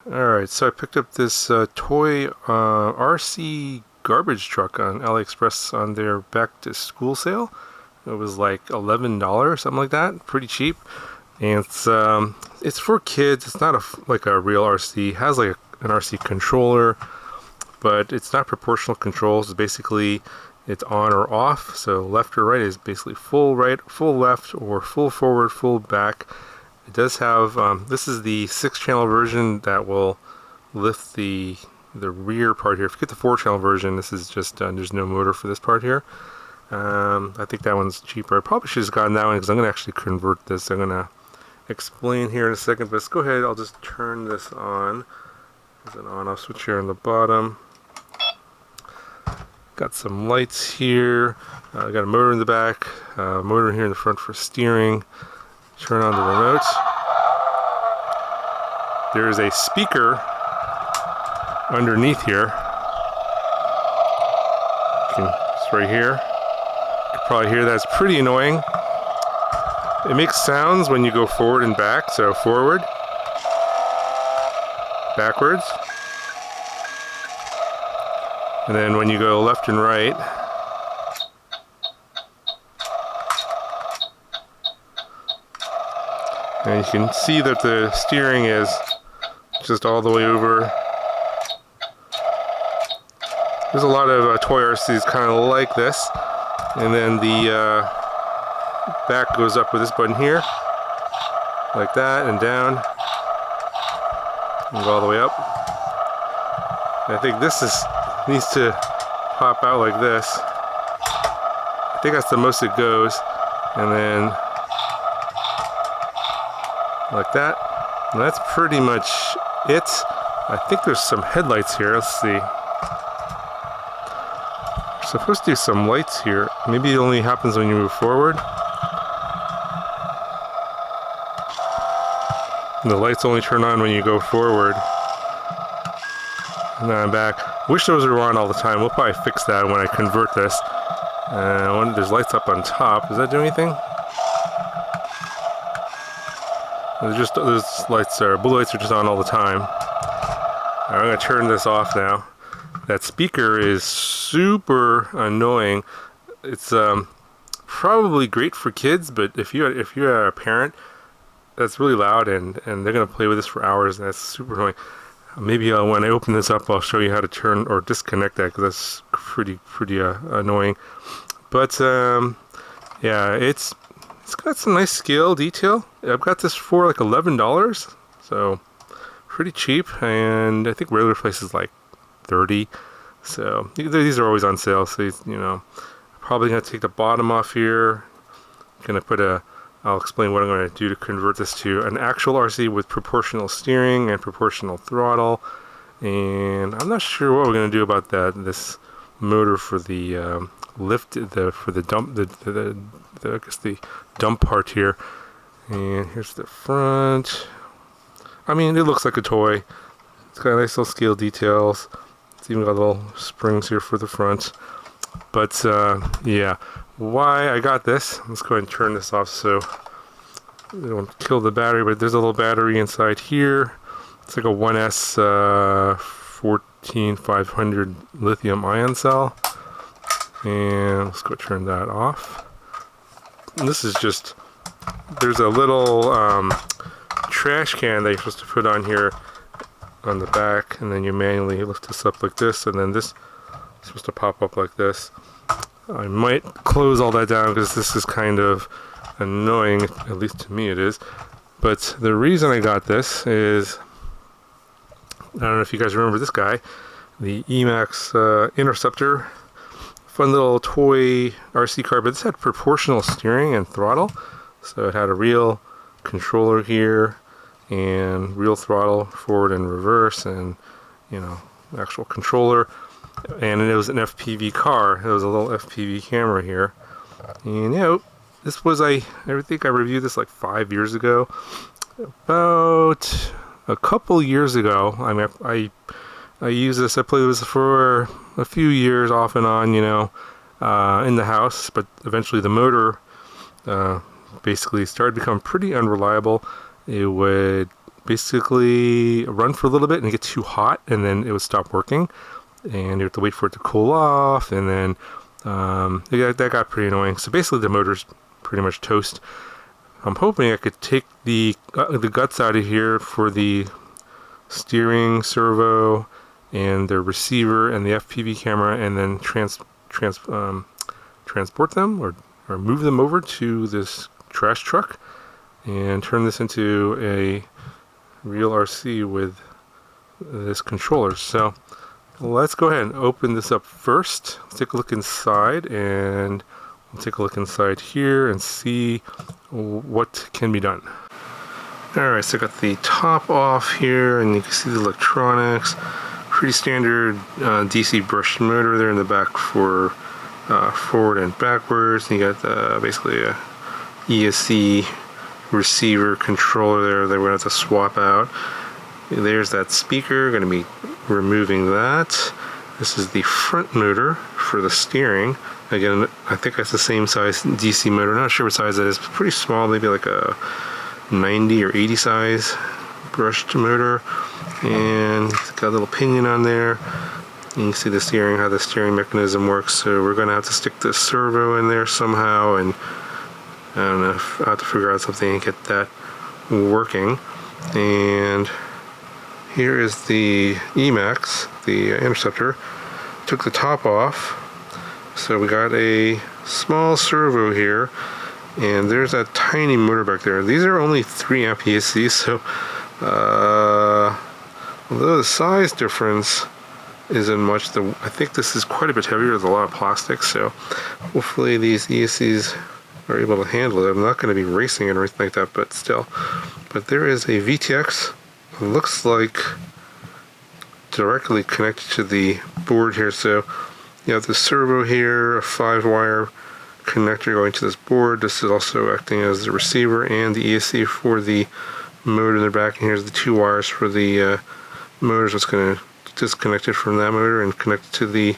Alright, so I picked up this toy RC garbage truck on AliExpress on their back to school sale. It was like $11, something like that, pretty cheap. And it's for kids. It's not like a real RC. It has like an RC controller, but it's not proportional controls. It's basically it's on or off. So left or right is basically full right, full left, or full forward, full back. It does have, this is the 6-channel version that will lift the rear part here. If you get the 4-channel version, this is just, there's no motor for this part here. I think that one's cheaper. I probably should have gotten that one because I'm going to actually convert this. I'm going to explain here in a second, but let's go ahead. I'll just turn this on. There's an on-off switch here on the bottom. Got some lights here. Got a motor in the back, motor here in the front for steering. Turn on the remote. There is a speaker underneath here. It's right here. You can probably hear that. It's pretty annoying. It makes sounds when you go forward and back. So forward, backwards, and then when you go left and right. And you can see that the steering is just all the way over. There's a lot of toy RCs kind of like this. And then the back goes up with this button here. Like that, and down. And go all the way up. And I think this needs to pop out like this. I think that's the most it goes. And then like that. And that's pretty much it. I think there's some headlights here. Let's see. We're supposed to do some lights here. Maybe it only happens when you move forward. And the lights only turn on when you go forward. Now I'm back. Wish those were on all the time. We'll probably fix that when I convert this. There's lights up on top. Does that do anything? Those lights are, blue lights are just on all the time. Alright, I'm going to turn this off now. That speaker is super annoying. It's probably great for kids, but if you're a parent, that's really loud and they're going to play with this for hours, and that's super annoying. Maybe when I open this up, I'll show you how to turn or disconnect that, because that's pretty annoying. But yeah, it's got some nice scale detail. I've got this for like $11, so pretty cheap, and I think regular price is like $30. So these are always on sale. So you know, probably gonna take the bottom off here. I'll explain what I'm going to do to convert this to an actual RC with proportional steering and proportional throttle. And I'm not sure what we're going to do about this motor for the lift, for the dump, I guess the dump part here. And here's the front. I mean, it looks like a toy. It's got nice little scale details. It's even got little springs here for the front. But yeah, why I got this, let's go ahead and turn this off so we don't kill the battery, but there's a little battery inside here. It's like a 1S 14500 lithium ion cell. And let's go turn that off. And this is just, there's a little trash can that you're supposed to put on here on the back, and then you manually lift this up like this, and then this is supposed to pop up like this. I might close all that down because this is kind of annoying, at least to me it is. But the reason I got this is, I don't know if you guys remember this guy, the Emax Interceptor. Fun little toy RC car, but this had proportional steering and throttle. So it had a real controller here and real throttle forward and reverse, and you know, actual controller. And it was an FPV car. It was a little FPV camera here. And you know, this was I think I reviewed this like 5 years ago. About a couple years ago, I mean, I used this. I played with this for a few years off and on, you know, in the house. But eventually the motor basically started to become pretty unreliable. It would basically run for a little bit and get too hot, and then it would stop working, and you have to wait for it to cool off, and then that got pretty annoying. So basically the motor's pretty much toast. I'm hoping I could take the guts out of here for the steering, servo, and the receiver and the FPV camera, and then transport them or move them over to this trash truck and turn this into a real RC with this controller. So let's go ahead and open this up first. Let's take a look inside, and we'll take a look inside here and see what can be done. Alright, so I got the top off here, and you can see the electronics. Pretty standard DC brushed motor there in the back for forward and backwards. And you got basically a ESC receiver controller there that we're going to have to swap out. There's that speaker, going to be removing that. This is the front motor for the steering. Again, I think that's the same size DC motor. Not sure what size that is. It's pretty small, maybe like a 90 or 80 size brushed motor. And it's got a little pinion on there. You can see the steering, how the steering mechanism works. So we're going to have to stick the servo in there somehow, and I don't know, I have to figure out something and get that working. And here is the Emax, the interceptor. Took the top off, so we got a small servo here, and there's that tiny motor back there. These are only 3 amp ESCs, so although the size difference isn't much, I think this is quite a bit heavier. There's a lot of plastic, so hopefully these ESCs are able to handle it. I'm not going to be racing it or anything like that, but still. But there is a VTX. It looks like directly connected to the board here. So you have the servo here, a 5-wire connector going to this board. This is also acting as the receiver and the ESC for the motor in the back. And here's the 2 wires for the motors. It's going to disconnect it from that motor and connect it to the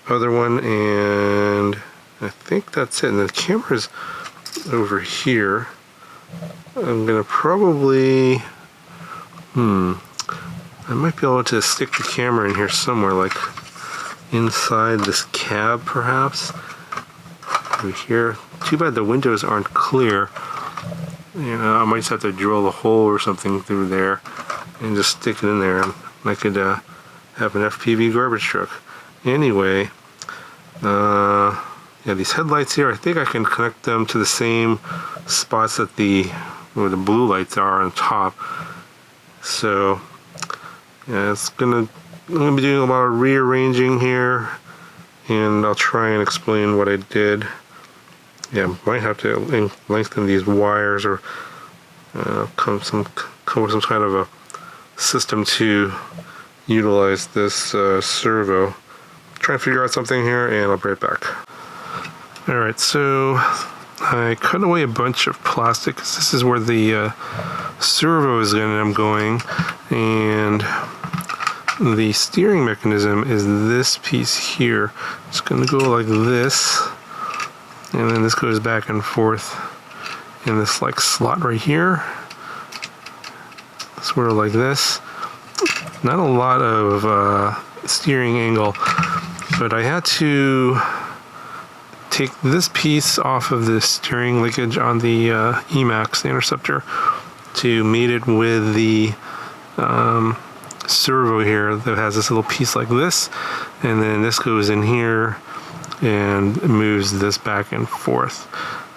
other one. And I think that's it. And the camera's over here. I'm going to probably... I might be able to stick the camera in here somewhere, like inside this cab perhaps. Over here. Too bad the windows aren't clear. You know, I might just have to drill a hole or something through there and just stick it in there, and I could have an FPV garbage truck. Anyway, yeah, these headlights here, I think I can connect them to the same spots that where the blue lights are on top. So yeah, I'm gonna be doing a lot of rearranging here, and I'll try and explain what I did. Yeah, might have to lengthen these wires, or come with some kind of a system to utilize this servo. Try and figure out something here, and I'll be right back. Alright, so I cut away a bunch of plastic, because this is where the servo is going to end up going, and the steering mechanism is this piece here. It's going to go like this, and then this goes back and forth in this like slot right here, sort of like this. Not a lot of steering angle, but I had to take this piece off of the steering linkage on the Emax, the interceptor, to mate it with the servo here that has this little piece like this, and then this goes in here and moves this back and forth.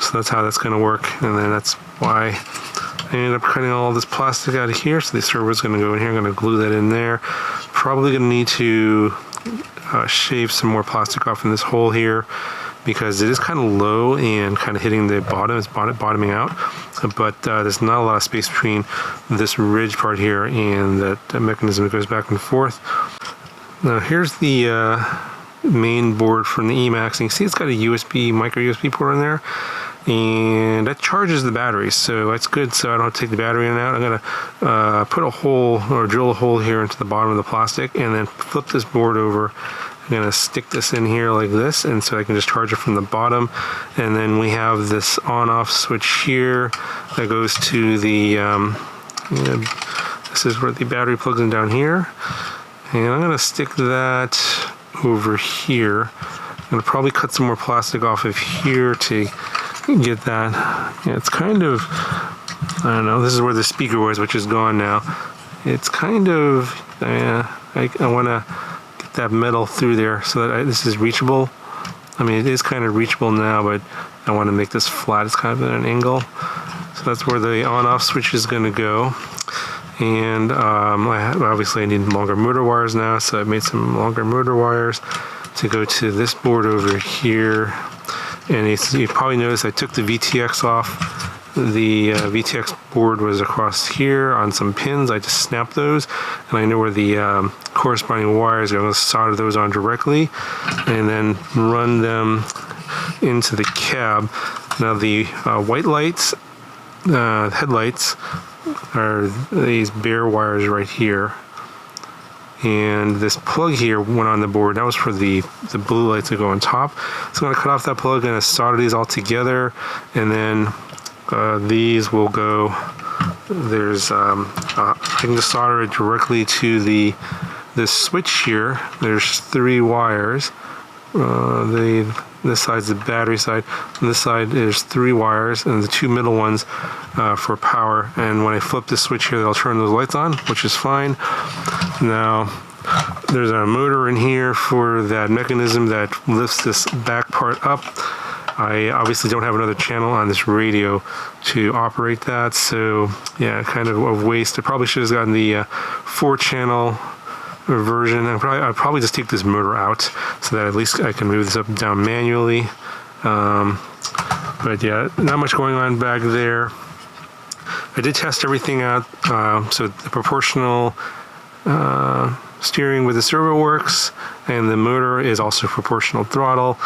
So that's how that's going to work, and then that's why I ended up cutting all this plastic out of here. So the servo is going to go in here. I'm going to glue that in there. Probably going to need to shave some more plastic off in this hole here, because it is kind of low and kind of hitting the bottom. It's bottoming out, but there's not a lot of space between this ridge part here and that mechanism that goes back and forth. Now here's the main board from the Emax, and you can see it's got a micro USB port in there, and that charges the battery, so that's good. So I don't have to take the battery in and out. I'm gonna put a hole, or drill a hole here into the bottom of the plastic, and then flip this board over. I'm gonna stick this in here like this, and so I can just charge it from the bottom. And then we have this on-off switch here that goes to the This is where the battery plugs in down here. And I'm gonna stick that over here. I'm gonna probably cut some more plastic off of here to get that. Yeah, it's kind of, I don't know, this is where the speaker was, which is gone now. It's kind of, I wanna get that metal through there so that this is reachable. I mean, it is kind of reachable now, but I wanna make this flat. It's kind of at an angle. So that's where the on-off switch is gonna go. And obviously I need longer motor wires now, so I made some longer motor wires to go to this board over here. And you probably noticed I took the VTX off. The VTX board was across here on some pins. I just snapped those, and I know where the corresponding wires are. I'm going to solder those on directly and then run them into the cab. Now the white lights, headlights, are these bare wires right here, and this plug here went on the board. That was for the blue lights that go on top. So I'm going to cut off that plug and solder these all together, and then these will go. There's I can just solder it directly to this switch here. There's 3 wires. This side's the battery side. On this side there's 3 wires, and the 2 middle ones for power. And when I flip this switch here, they'll turn those lights on, which is fine. Now there's a motor in here for that mechanism that lifts this back part up. I obviously don't have another channel on this radio to operate that, so yeah, kind of a waste. I probably should have gotten the 4-channel version. I'd probably just take this motor out so that at least I can move this up and down manually. But yeah, not much going on back there. I did test everything out. So the proportional steering with the servo works, and the motor is also proportional throttle.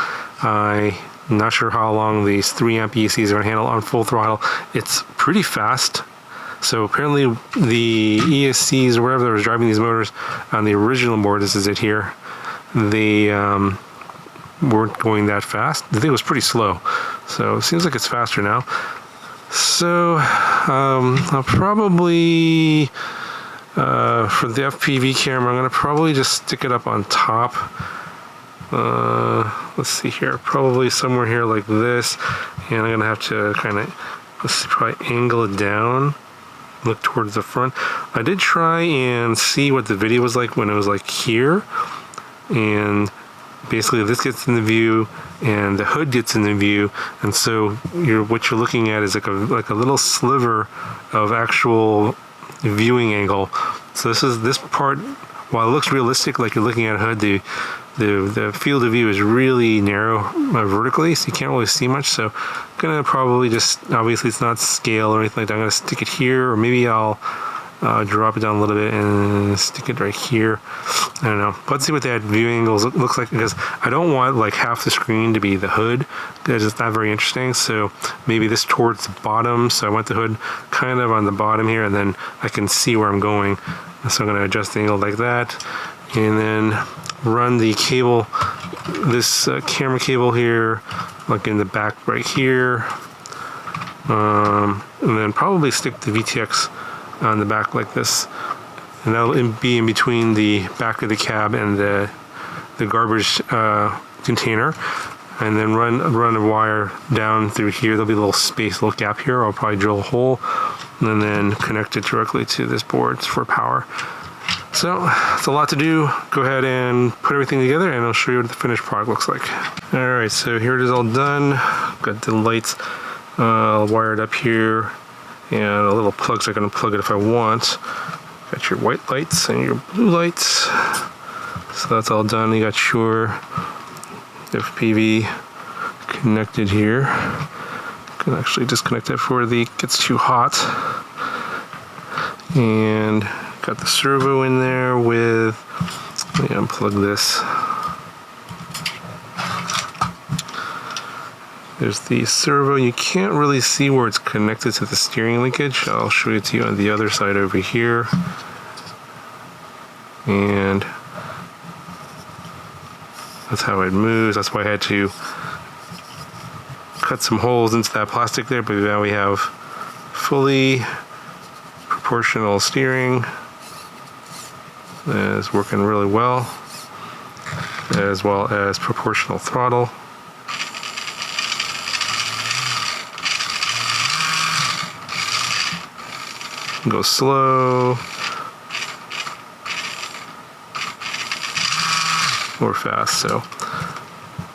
I'm not sure how long these 3 amp ECs are going to handle on full throttle. It's pretty fast. So apparently the ESCs or whatever that was driving these motors on the original board, this is it here, they weren't going that fast. The thing was pretty slow. So it seems like it's faster now. So I'll probably, for the FPV camera, I'm going to probably just stick it up on top. Let's see here, probably somewhere here like this. And I'm going to have to kind of, probably angle it down. Look towards the front. I did try and see what the video was like when it was like here, and basically this gets in the view and the hood gets in the view, and so what you're looking at is like a little sliver of actual viewing angle. So this part, while it looks realistic, like you're looking at a hood, the field of view is really narrow vertically, so you can't really see much. So I'm gonna probably just, obviously it's not scale or anything like that, I'm gonna stick it here, or maybe I'll drop it down a little bit and stick it right here. I don't know. Let's see what that viewing angles looks like, because I don't want like half the screen to be the hood, because it's not very interesting. So maybe this towards the bottom, so I want the hood kind of on the bottom here, and then I can see where I'm going. So I'm gonna adjust the angle like that, and then run the cable, this camera cable here, like in the back right here, and then probably stick the VTX on the back like this, and that'll be in between the back of the cab and the garbage container, and then run a wire down through here. There'll be a little space, a little gap here. I'll probably drill a hole and then connect it directly to this board for power. So it's a lot to do. Go ahead and put everything together, and I'll show you what the finished product looks like. All right, so here it is all done. Got the lights wired up here, and a little plug, so I can plug it if I want. Got your white lights and your blue lights. So that's all done. You got your FPV connected here. You can actually disconnect that before it gets too hot. And got the servo in there with, let me unplug this. There's the servo. You can't really see where it's connected to the steering linkage. I'll show it to you on the other side over here. And that's how it moves. That's why I had to cut some holes into that plastic there, but now we have fully proportional steering is working really well, as well as proportional throttle. Go slow or fast. So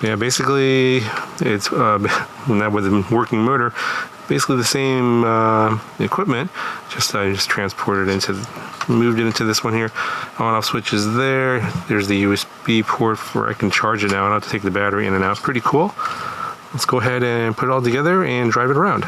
yeah, basically it's now with a working motor, basically the same equipment, just I just moved it into this one here. On-off switch is there. There's the USB port where I can charge it now. I don't have to take the battery in and out. Pretty cool. Let's go ahead and put it all together and drive it around.